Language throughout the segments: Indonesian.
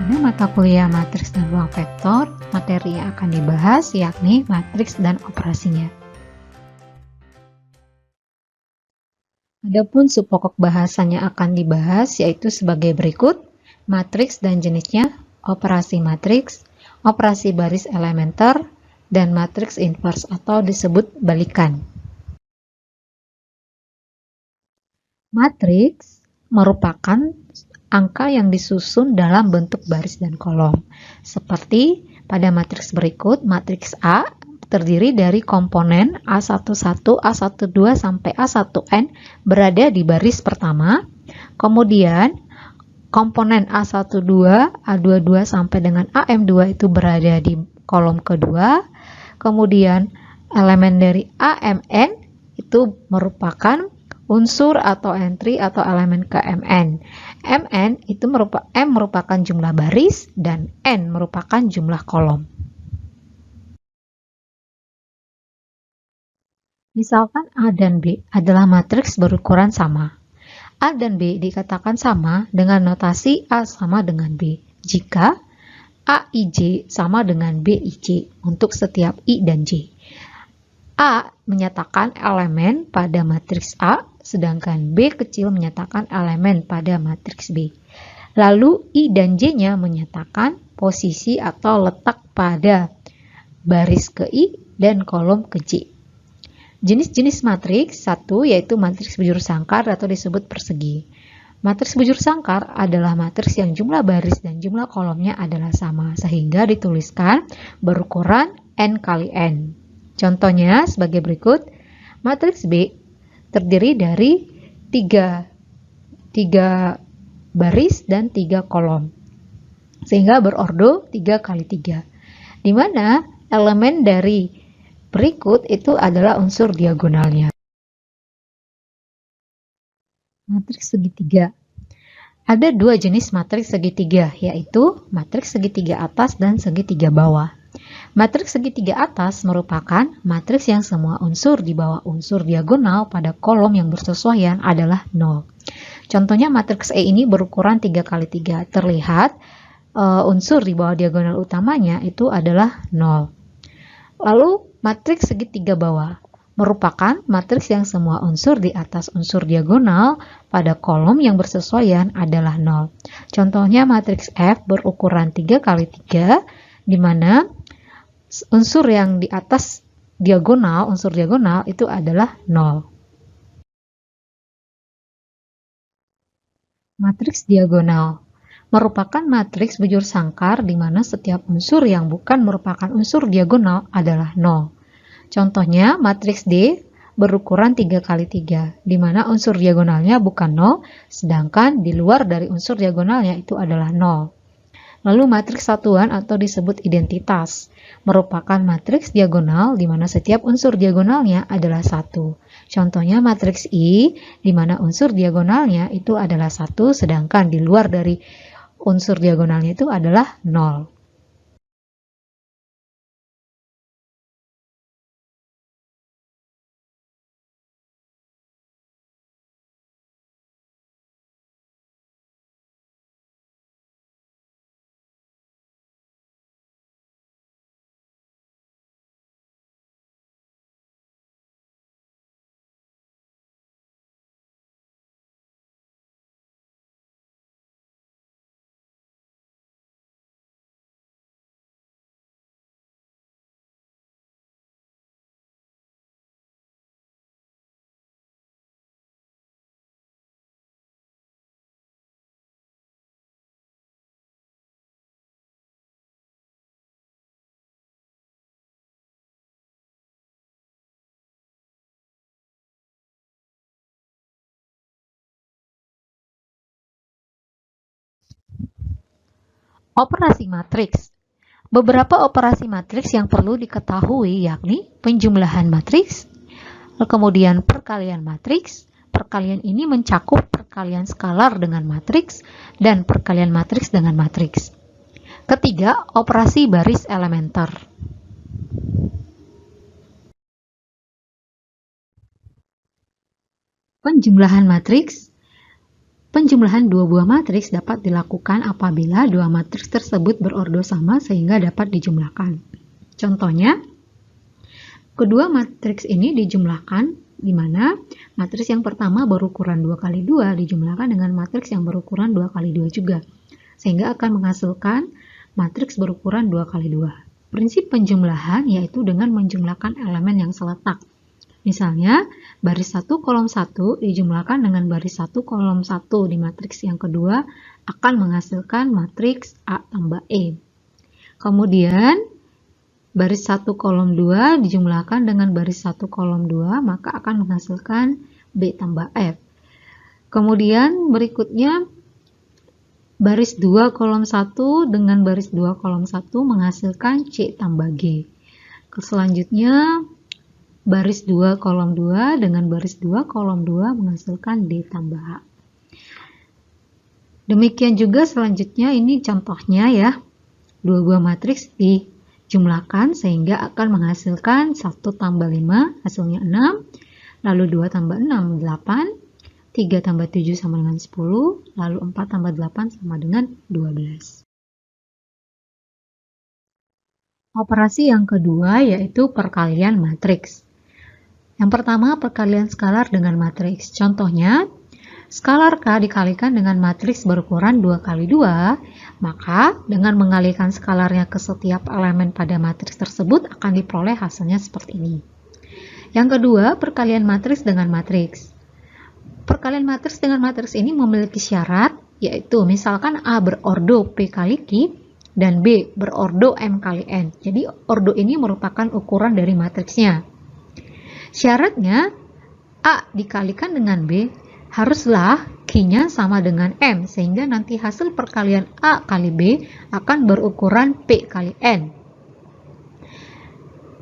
Pada mata kuliah matriks dan ruang vektor, materi yang akan dibahas yakni matriks dan operasinya. Adapun subpokok bahasanya akan dibahas yaitu sebagai berikut: matriks dan jenisnya, operasi baris elementer, dan matriks inverse atau disebut balikan. Matriks merupakan angka yang disusun dalam bentuk baris dan kolom. Seperti pada matriks berikut, matriks A terdiri dari komponen A11, A12 sampai A1n berada di baris pertama. Kemudian komponen A12, A22 sampai dengan AM2 itu berada di kolom kedua. Kemudian elemen dari AMN itu merupakan unsur atau entry atau elemen ke MN. MN itu merupakan jumlah baris dan N merupakan jumlah kolom. Misalkan A dan B adalah matriks berukuran sama. A dan B dikatakan sama dengan notasi A sama dengan B jika AIJ sama dengan BIJ untuk setiap I dan J. A menyatakan elemen pada matriks A, sedangkan B kecil menyatakan elemen pada matriks B. Lalu I dan J-nya menyatakan posisi atau letak pada baris ke I dan kolom ke J. Jenis-jenis matriks, satu yaitu matriks bujur sangkar atau disebut persegi. Matriks bujur sangkar adalah matriks yang jumlah baris dan jumlah kolomnya adalah sama, sehingga dituliskan berukuran N kali N. Contohnya sebagai berikut, matriks B terdiri dari 3 baris dan 3 kolom, sehingga berordo 3 kali 3, di mana elemen dari berikut itu adalah unsur diagonalnya. Matriks segitiga. Ada dua jenis matriks segitiga, yaitu matriks segitiga atas dan segitiga bawah. Matriks segitiga atas merupakan matriks yang semua unsur di bawah unsur diagonal pada kolom yang bersesuaian adalah 0. Contohnya matriks E ini berukuran 3 kali 3. Terlihat unsur di bawah diagonal utamanya itu adalah 0. Lalu matriks segitiga bawah merupakan matriks yang semua unsur di atas unsur diagonal pada kolom yang bersesuaian adalah 0. Contohnya matriks F berukuran 3 kali 3, di mana unsur yang di atas unsur diagonal itu adalah 0. Matriks diagonal merupakan matriks bujur sangkar di mana setiap unsur yang bukan merupakan unsur diagonal adalah 0. Contohnya matriks D berukuran 3 kali 3, di mana unsur diagonalnya bukan 0, sedangkan di luar dari unsur diagonalnya itu adalah 0. Lalu matriks satuan atau disebut identitas merupakan matriks diagonal di mana setiap unsur diagonalnya adalah 1. Contohnya matriks I di mana unsur diagonalnya itu adalah 1, sedangkan di luar dari unsur diagonalnya itu adalah 0. Operasi matriks. Beberapa operasi matriks yang perlu diketahui yakni penjumlahan matriks, kemudian perkalian matriks. Perkalian ini mencakup perkalian skalar dengan matriks dan perkalian matriks dengan matriks. Ketiga, operasi baris elementer. Penjumlahan matriks Penjumlahan dua buah matriks dapat dilakukan apabila dua matriks tersebut berordo sama sehingga dapat dijumlahkan. Contohnya, kedua matriks ini dijumlahkan di mana matriks yang pertama berukuran 2 kali 2 dijumlahkan dengan matriks yang berukuran 2 kali 2 juga, sehingga akan menghasilkan matriks berukuran 2 kali 2. Prinsip penjumlahan yaitu dengan menjumlahkan elemen yang seletak. Misalnya, baris 1 kolom 1 dijumlahkan dengan baris 1 kolom 1 di matriks yang kedua akan menghasilkan matriks A tambah E. Kemudian, baris 1 kolom 2 dijumlahkan dengan baris 1 kolom 2 maka akan menghasilkan B tambah F. Kemudian berikutnya, baris 2 kolom 1 dengan baris 2 kolom 1 menghasilkan C tambah G. Selanjutnya, baris 2 kolom 2 dengan baris 2 kolom 2 menghasilkan D tambah H. Demikian juga selanjutnya, ini contohnya ya. Dua buah matriks dijumlahkan sehingga akan menghasilkan 1 tambah 5 hasilnya 6, lalu 2 tambah 6 8, 3 tambah 7 sama dengan 10, lalu 4 tambah 8 sama dengan 12. Operasi yang kedua yaitu perkalian matriks. Yang pertama, perkalian skalar dengan matriks. Contohnya, skalar K dikalikan dengan matriks berukuran 2 kali 2, maka dengan mengalikan skalarnya ke setiap elemen pada matriks tersebut akan diperoleh hasilnya seperti ini. Yang kedua, perkalian matriks dengan matriks. Perkalian matriks dengan matriks ini memiliki syarat, yaitu misalkan A berordo P kali Q dan B berordo M kali N. Jadi ordo ini merupakan ukuran dari matriksnya. Syaratnya A dikalikan dengan B haruslah Q-nya sama dengan M, sehingga nanti hasil perkalian A kali B akan berukuran P kali N.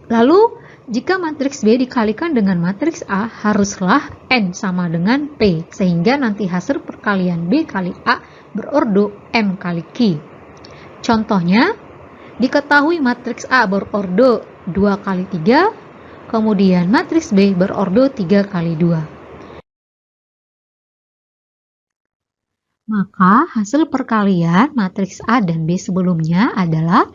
Lalu, jika matriks B dikalikan dengan matriks A, haruslah N sama dengan P, sehingga nanti hasil perkalian B kali A berordo M kali Q. Contohnya, diketahui matriks A berordo 2 kali 3, kemudian matriks B berordo 3 kali 2. Maka hasil perkalian matriks A dan B sebelumnya adalah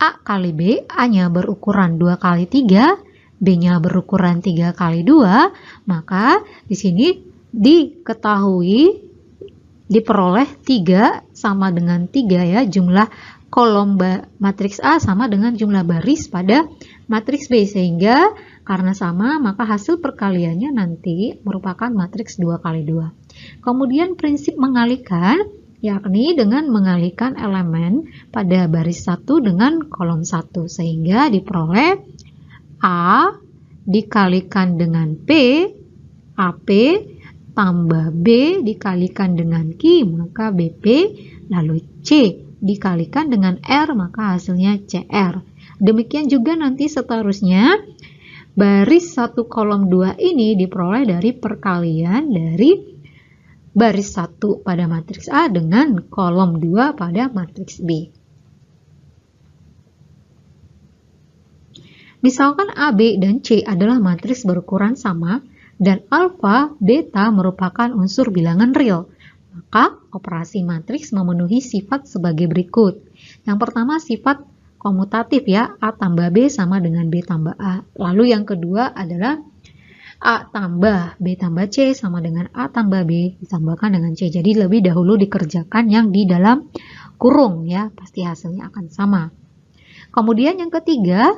A kali B, A-nya berukuran 2 kali 3, B-nya berukuran 3 kali 2, maka di sini diketahui diperoleh 3 sama dengan 3 ya, jumlah kolom matriks A sama dengan jumlah baris pada matriks B, sehingga karena sama maka hasil perkaliannya nanti merupakan matriks 2 kali 2. Kemudian prinsip mengalikan yakni dengan mengalikan elemen pada baris 1 dengan kolom 1, sehingga diperoleh A dikalikan dengan P, AP tambah B dikalikan dengan Q, maka BP, lalu C dikalikan dengan R, maka hasilnya CR. Demikian juga nanti seterusnya, baris 1 kolom 2 ini diperoleh dari perkalian dari baris 1 pada matriks A dengan kolom 2 pada matriks B. Misalkan A, B, dan C adalah matriks berukuran sama dan alfa, beta merupakan unsur bilangan real. Maka operasi matriks memenuhi sifat sebagai berikut. Yang pertama sifat komutatif ya, A tambah B sama dengan B tambah A. Lalu yang kedua adalah A tambah B tambah C sama dengan A tambah B ditambahkan dengan C. Jadi lebih dahulu dikerjakan yang di dalam kurung ya, pasti hasilnya akan sama. Kemudian yang ketiga,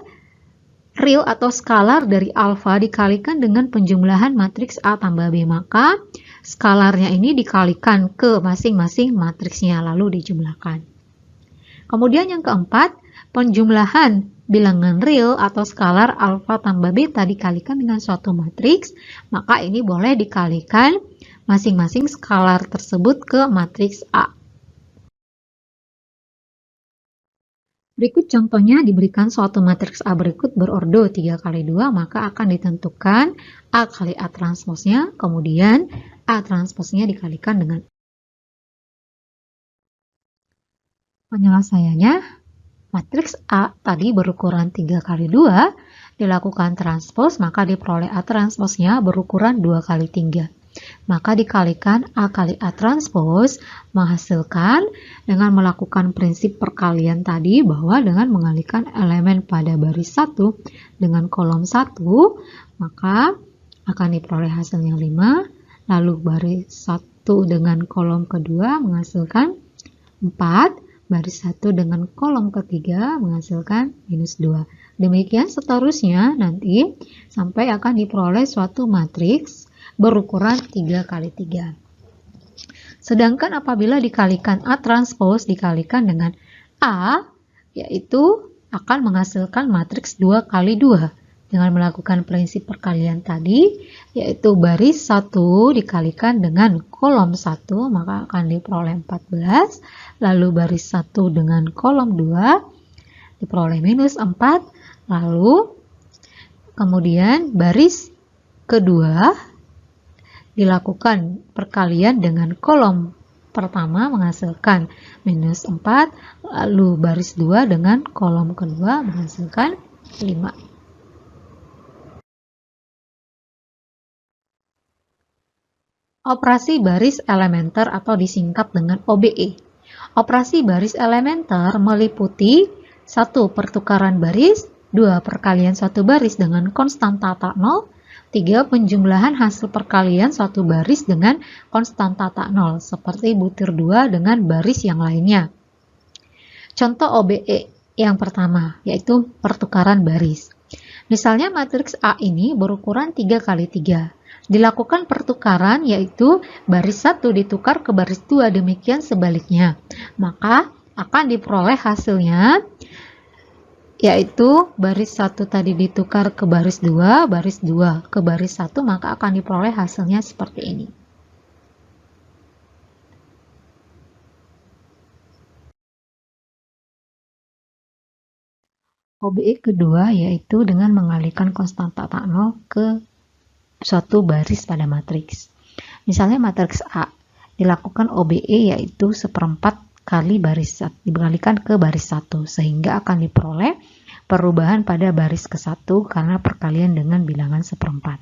real atau skalar dari alfa dikalikan dengan penjumlahan matriks A tambah B, maka skalarnya ini dikalikan ke masing-masing matriksnya lalu dijumlahkan. Kemudian yang keempat, penjumlahan bilangan real atau skalar alfa tambah beta dikalikan dengan suatu matriks, maka ini boleh dikalikan masing-masing skalar tersebut ke matriks A. Berikut contohnya, diberikan suatu matriks A berikut berordo 3 kali 2, maka akan ditentukan A kali A transposnya, kemudian A transposnya dikalikan dengan penyelesaiannya. Matriks A tadi berukuran 3 kali 2, dilakukan transpos, maka diperoleh A transposnya berukuran 2 kali 3. Maka dikalikan A kali A transpose menghasilkan dengan melakukan prinsip perkalian tadi bahwa dengan mengalihkan elemen pada baris 1 dengan kolom 1, maka akan diperoleh hasilnya 5, lalu baris 1 dengan kolom kedua menghasilkan 4, baris 1 dengan kolom ketiga menghasilkan minus 2. Demikian seterusnya nanti sampai akan diperoleh suatu matriks berukuran 3 kali 3. Sedangkan apabila dikalikan A transpose dikalikan dengan A, yaitu akan menghasilkan matriks 2 kali 2. Dengan melakukan prinsip perkalian tadi, yaitu baris 1 dikalikan dengan kolom 1, maka akan diperoleh 14, lalu baris 1 dengan kolom 2, diperoleh minus 4, lalu kemudian baris kedua dilakukan perkalian dengan kolom pertama menghasilkan minus 4, lalu baris 2 dengan kolom kedua menghasilkan 5. Operasi baris elementer atau disingkat dengan OBE. Operasi baris elementer meliputi 1. Pertukaran baris, 2. Perkalian suatu baris dengan konstanta tak 0, 3. Penjumlahan hasil perkalian suatu baris dengan konstanta tak 0, seperti butir 2 dengan baris yang lainnya. Contoh OBE yang pertama, yaitu pertukaran baris. Misalnya matriks A ini berukuran 3 kali 3. Dilakukan pertukaran yaitu baris 1 ditukar ke baris 2, demikian sebaliknya. Maka akan diperoleh hasilnya yaitu baris 1 tadi ditukar ke baris 2 ke baris 1, maka akan diperoleh hasilnya seperti ini. OBE kedua yaitu dengan mengalihkan konstanta tak 0 ke suatu baris pada matriks. Misalnya matriks A dilakukan OBE yaitu 1/4 kali baris 1 dikalikan ke baris 1 sehingga akan diperoleh perubahan pada baris ke-1 karena perkalian dengan bilangan 1/4.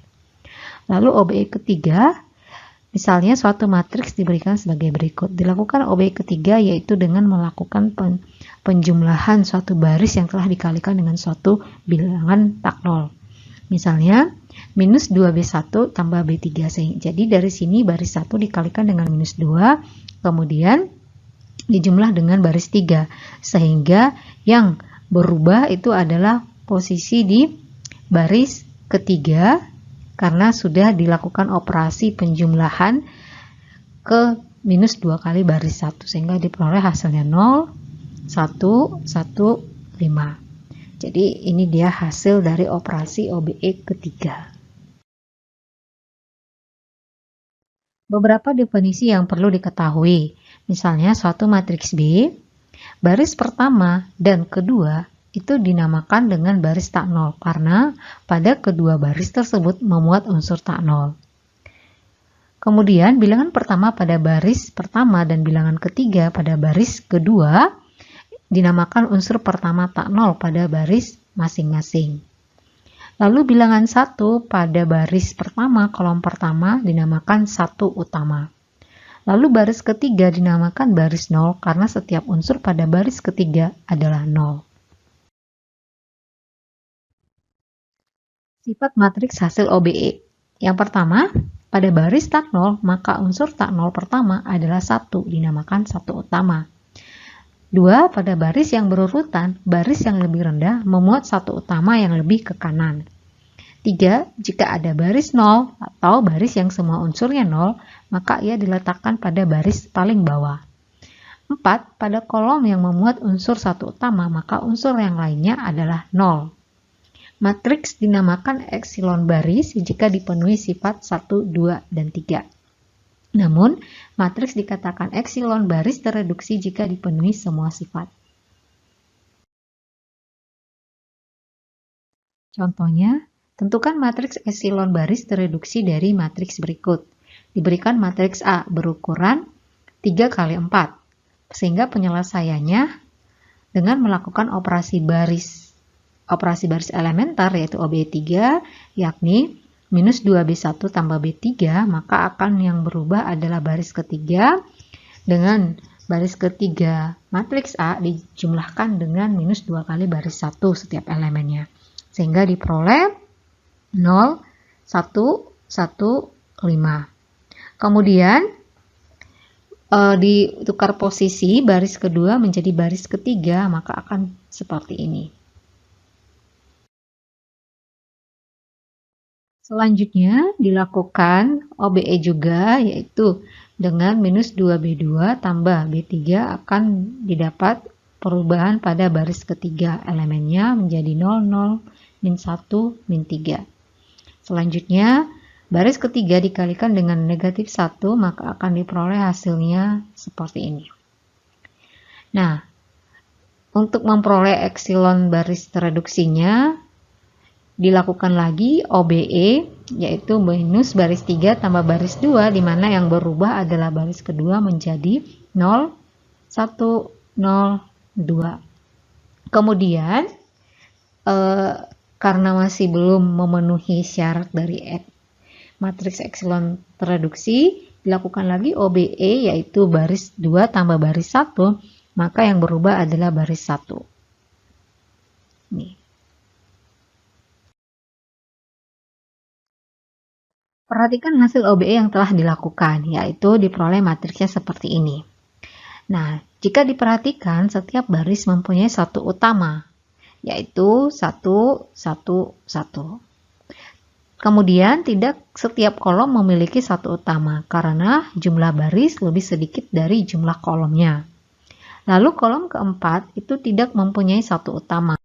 Lalu OBE ketiga, misalnya suatu matriks diberikan sebagai berikut. Dilakukan OBE ketiga yaitu dengan melakukan penjumlahan suatu baris yang telah dikalikan dengan suatu bilangan tak 0. Misalnya minus 2B1 tambah B3. Jadi dari sini baris 1 dikalikan dengan minus 2, kemudian dijumlah dengan baris 3. Sehingga yang berubah itu adalah posisi di baris ketiga karena sudah dilakukan operasi penjumlahan ke minus 2 kali baris 1. Sehingga diperoleh hasilnya 0, 1, 1, 5. Jadi ini dia hasil dari operasi OBE ketiga. Beberapa definisi yang perlu diketahui. Misalnya suatu matriks B, baris pertama dan kedua itu dinamakan dengan baris tak 0 karena pada kedua baris tersebut memuat unsur tak 0. Kemudian bilangan pertama pada baris pertama dan bilangan ketiga pada baris kedua dinamakan unsur pertama tak 0 pada baris masing-masing. Lalu bilangan 1 pada baris pertama kolom pertama dinamakan 1 utama. Lalu baris ketiga dinamakan baris 0 karena setiap unsur pada baris ketiga adalah 0. Sifat matriks hasil OBE. Yang pertama, pada baris tak 0 maka unsur tak 0 pertama adalah 1, dinamakan 1 utama. 2. Pada baris yang berurutan, baris yang lebih rendah memuat 1 utama yang lebih ke kanan. 3. Jika ada baris 0 atau baris yang semua unsurnya 0, maka ia diletakkan pada baris paling bawah. 4. Pada kolom yang memuat unsur 1 utama, maka unsur yang lainnya adalah 0. Matriks dinamakan epsilon baris jika dipenuhi sifat 1, 2, dan 3. Namun, matriks dikatakan epsilon baris tereduksi jika dipenuhi semua sifat. Contohnya, tentukan matriks epsilon baris tereduksi dari matriks berikut. Diberikan matriks A berukuran 3 kali 4, sehingga penyelesaiannya dengan melakukan operasi baris elementer yaitu OBE 3, yakni minus 2B1 tambah B3, maka akan yang berubah adalah baris ketiga dengan baris ketiga matriks A dijumlahkan dengan minus 2 kali baris 1 setiap elemennya. Sehingga diperoleh 0, 1, 1, 5. Kemudian ditukar posisi baris kedua menjadi baris ketiga, maka akan seperti ini. Selanjutnya dilakukan OBE juga, yaitu dengan minus 2B2 tambah B3 akan didapat perubahan pada baris ketiga elemennya menjadi 0, 0, min 1, min 3. Selanjutnya, baris ketiga dikalikan dengan negatif 1, maka akan diperoleh hasilnya seperti ini. Nah, untuk memperoleh epsilon baris reduksinya, dilakukan lagi OBE, yaitu minus baris 3 tambah baris 2, di mana yang berubah adalah baris kedua menjadi 0, 1, 0, 2. Kemudian, karena masih belum memenuhi syarat dari matriks epsilon tereduksi, dilakukan lagi OBE, yaitu baris 2 tambah baris 1, maka yang berubah adalah baris 1. Nih. Perhatikan hasil OBE yang telah dilakukan, yaitu diperoleh matriksnya seperti ini. Nah, jika diperhatikan, setiap baris mempunyai satu utama, yaitu 1, 1, 1. Kemudian, tidak setiap kolom memiliki satu utama, karena jumlah baris lebih sedikit dari jumlah kolomnya. Lalu kolom keempat itu tidak mempunyai satu utama.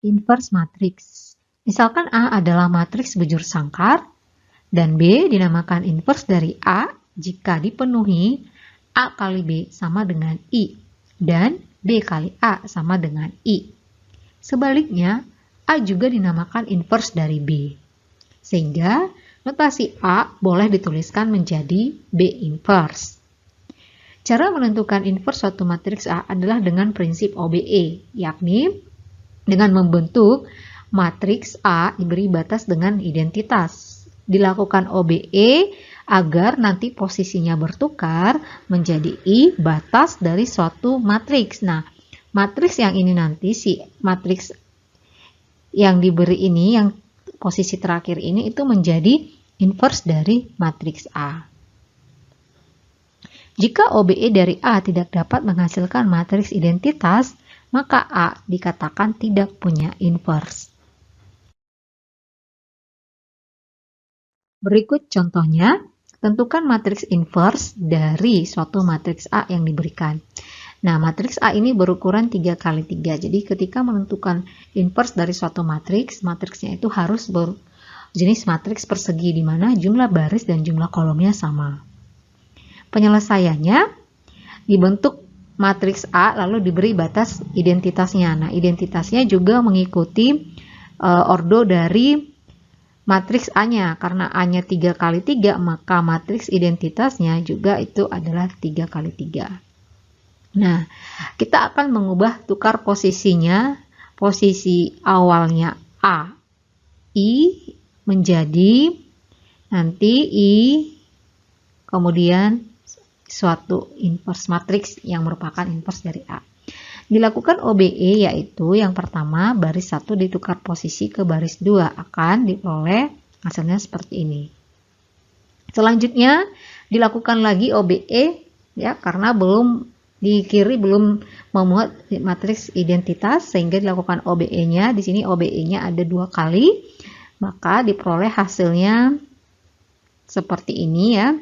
Inverse matriks. Misalkan A adalah matriks bujur sangkar, dan B dinamakan inverse dari A jika dipenuhi A kali B sama dengan I, dan B kali A sama dengan I. Sebaliknya, A juga dinamakan inverse dari B. Sehingga notasi A boleh dituliskan menjadi B inverse. Cara menentukan inverse suatu matriks A adalah dengan prinsip OBE, yakni dengan membentuk matriks A diberi batas dengan identitas. Dilakukan OBE agar nanti posisinya bertukar menjadi I batas dari suatu matriks. Nah, matriks yang ini nanti, si matriks yang diberi ini, yang posisi terakhir ini itu menjadi inverse dari matriks A. Jika OBE dari A tidak dapat menghasilkan matriks identitas, maka A dikatakan tidak punya inverse. Berikut contohnya, tentukan matriks inverse dari suatu matriks A yang diberikan. Nah, matriks A ini berukuran 3 kali 3. Jadi ketika menentukan inverse dari suatu matriks, matriksnya itu harus berjenis matriks persegi di mana jumlah baris dan jumlah kolomnya sama. Penyelesaiannya dibentuk matriks A lalu diberi batas identitasnya. Nah, identitasnya juga mengikuti ordo dari matriks A-nya. Karena A-nya 3 kali 3, maka matriks identitasnya juga itu adalah 3 kali 3. Nah, kita akan mengubah tukar posisinya, posisi awalnya A, I menjadi nanti I, kemudian suatu inverse matriks yang merupakan inverse dari A. Dilakukan OBE, yaitu yang pertama baris 1 ditukar posisi ke baris 2, akan diperoleh hasilnya seperti ini. Selanjutnya dilakukan lagi OBE, ya, karena di kiri belum memuat matriks identitas, sehingga dilakukan OBE-nya. Di sini OBE-nya ada 2 kali, maka diperoleh hasilnya seperti ini, ya.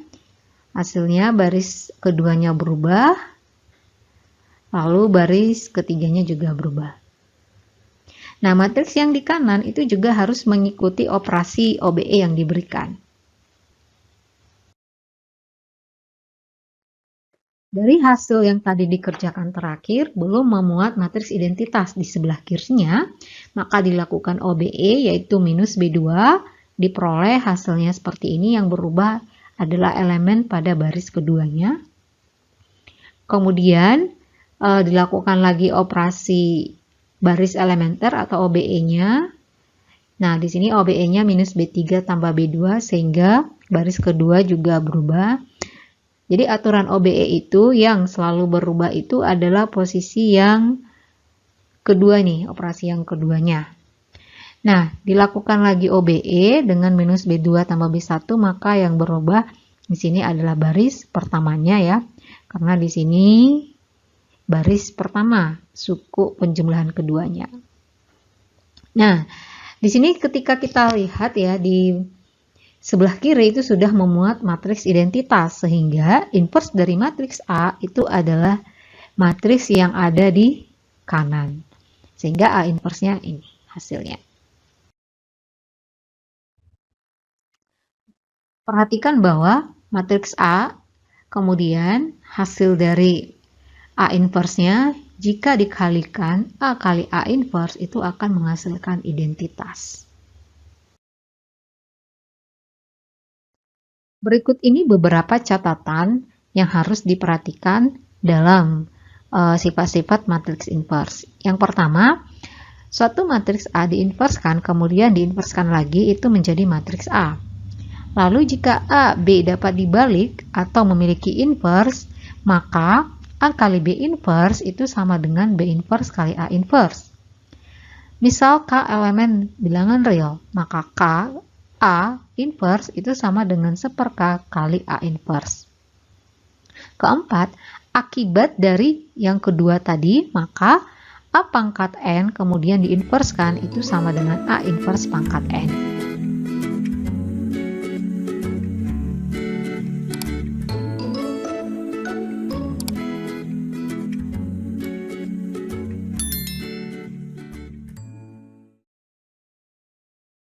Hasilnya baris keduanya berubah, lalu baris ketiganya juga berubah. Nah, matriks yang di kanan itu juga harus mengikuti operasi OBE yang diberikan. Dari hasil yang tadi dikerjakan terakhir, belum memuat matriks identitas di sebelah kirinya, maka dilakukan OBE, yaitu minus B2, diperoleh hasilnya seperti ini, yang berubah adalah elemen pada baris keduanya. Kemudian dilakukan lagi operasi baris elementer atau OBE-nya, Nah, di sini OBE-nya minus B3 tambah B2 sehingga baris kedua juga berubah. Jadi aturan OBE itu yang selalu berubah itu adalah posisi yang kedua nih, operasi yang keduanya. Nah, dilakukan lagi OBE dengan minus B2 tambah B1, maka yang berubah di sini adalah baris pertamanya ya. Karena di sini baris pertama, suku penjumlahan keduanya. Nah, di sini ketika kita lihat ya di sebelah kiri itu sudah memuat matriks identitas sehingga inverse dari matriks A itu adalah matriks yang ada di kanan. Sehingga A inverse-nya ini hasilnya. Perhatikan bahwa matriks A kemudian hasil dari A inverse-nya jika dikalikan A kali A inverse itu akan menghasilkan identitas. Berikut ini beberapa catatan yang harus diperhatikan dalam sifat-sifat matriks inverse. Yang pertama, suatu matriks A diinverskan kemudian diinverskan lagi itu menjadi matriks A. Lalu jika A, B dapat dibalik atau memiliki inverse, maka A kali B inverse itu sama dengan B inverse kali A inverse. Misal K elemen bilangan real, maka K A inverse itu sama dengan 1/K kali A inverse. Keempat, akibat dari yang kedua tadi, maka A pangkat N kemudian diinverskan itu sama dengan A inverse pangkat N.